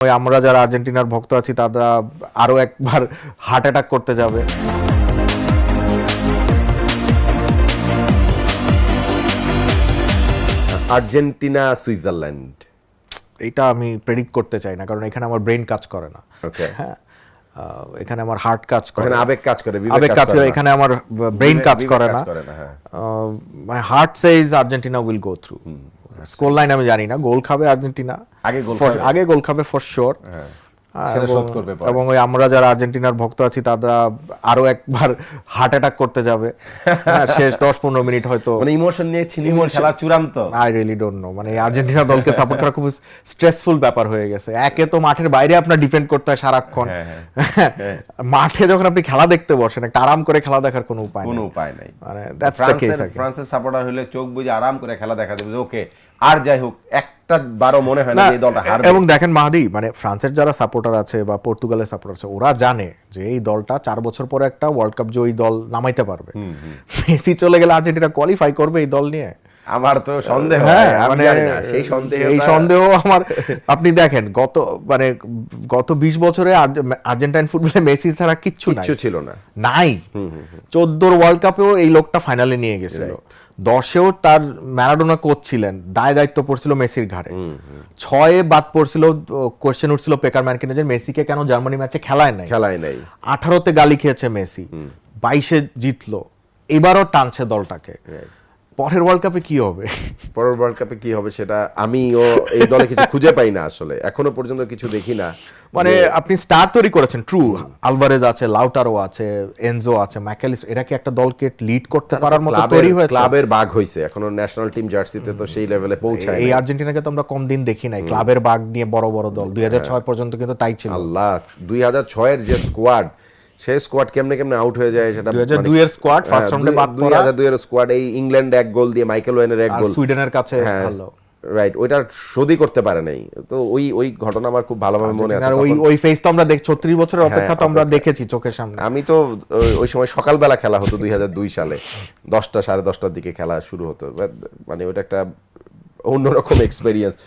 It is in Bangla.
ওই আমরা যারা আর্জেন্টিনার ভক্ত আছি তারা আরো একবার হার্ট অ্যাটাক করতে যাবে। আর্জেন্টিনা সুইজারল্যান্ড, এটা আমি প্রেডিক্ট করতে চাই না, কারণ এখানে আমার ব্রেন কাজ করে না। ওকে, হ্যাঁ, এখানে আমার হার্ট কাজ করে, এখানে আবেগ কাজ করে, আবেগ কাজ করে, এখানে আমার ব্রেন কাজ করে না। হ্যাঁ, my heart Sage Argentina will go through. Score line আমি জানি না, গোল খাবে আর্জেন্টিনা, আগে গোল খাবে ফর শিওর। সেটা শোধ করবে পরে। এবং ওই আমরা যারা আর্জেন্টিনার ভক্ত আছি তারা আরো একবার হার্ট অ্যাটাক করতে যাবে। শেষ 10-15 মিনিট হয়তো মানে ইমোশন নিয়ে ছিনিমিনি খেলা চূড়ান্ত। আই রিয়েলি ডোন্ট নো, মানে আর্জেন্টিনা দলকে সাপোর্ট করা খুব স্ট্রেসফুল ব্যাপার হয়ে গেছে। একে তো মাঠের বাইরে আপনার ডিফেন্ড করতে হয় সারাক্ষণ, মাঠে যখন আপনি খেলা দেখতে বসেন একটা আরাম করে খেলা দেখার কোনো উপায় নাই। মানে দ্যাটস দ্য কেস। ফ্রান্সের সাপোর্টার হলে চোখ বুজে আরাম করে খেলা দেখা দেবে, ওকে আর যাই হোক একটা বারও মনে হয় না এই দলটা হারবে। এবং দেখেন মাহাদি, মানে ফ্রান্সের যারা সাপোর্টার আছে বা পর্তুগালের সাপোর্টার আছে, ওরা জানে যে এই দলটা 4 বছর পরে একটা ওয়ার্ল্ড কাপ জয়ী দল নামাইতে পারবে। মেসি চলে গেলে আর্জেন্টিনা কোয়ালিফাই করবে এই দল নিয়ে? আমার তো সন্দেহ, মানে এই সন্দেহ আমার। আপনি দেখেন গত 20 বছরে আর্জেন্টাইন ফুটবলে মেসি ছাড়া কিচ্ছু ছিল না। 14 ওয়ার্ল্ড কাপেও এই লোকটা ফাইনালে নিয়ে গেছিল, 10-এও তার ম্যারাডোনা কোচ ছিলেন, দায়িত্ব পড়ছিল মেসির ঘাড়ে। 6-এ বাদ পড়ছিল, কোশ্চেন উঠছিল পেকার ম্যানকিনের যে মেসিকে কেন জার্মানি ম্যাচে খেলায় নাই। 18-তে গালি খেয়েছে মেসি, 22-এ জিতলো, এবারও টানছে দলটাকে। পরের ওয়ার্ল্ড কাপে কি হবে সেটা আমিও এই দলে কিছু খুঁজে পাই না, আসলে এখনো পর্যন্ত কিছু দেখি না। মানে আপনি স্টার তৈরি করেছেন, ট্রু, আলভারেজ আছে, লাউটারো আছে, এনজো আছে, ম্যাকেলিস, এরা কি একটা দলকে লিড করতে পারার মতো তৈরি হয়েছে? ক্লাবের বাগ হইছে, এখনো ন্যাশনাল টিম জার্সিতে তো সেই লেভেলে পৌঁছায় এই আর্জেন্টিনাকে তো আমরা কম দিন দেখি নাই ক্লাবের বাগ নিয়ে বড় বড় দল। 2006 পর্যন্ত কিন্তু তাই ছিল। আল্লাহ, 2006 এর যে স্কোয়াড, সেই স্কোয়াড কেমনে আউট হয়ে যায় সেটা। 2002 এর স্কোয়াড ফার্স্ট রাউন্ডে বাদ পড়া, 2002 এর স্কোয়াড, এই ইংল্যান্ড এক গোল দিয়ে, মাইকেল ওয়েনের এক গোল, সুইডেনের কাছে ভালো, রাইট, ওইটা শোধই করতে পারে নাই। তো ওই ঘটনা আমার খুব ভালোভাবে মনে আছে। ওই ফেজ তো আমরা 36 বছরের অপেক্ষা তো আমরা দেখেছি চোখের সামনে। আমি তো ওই সময় সকালবেলা খেলা হতো 2002 সালে, 10টা 10:30টার দিকে খেলা শুরু হতো, মানে ওটা একটা অন্যরকম এক্সপেরিয়েন্স।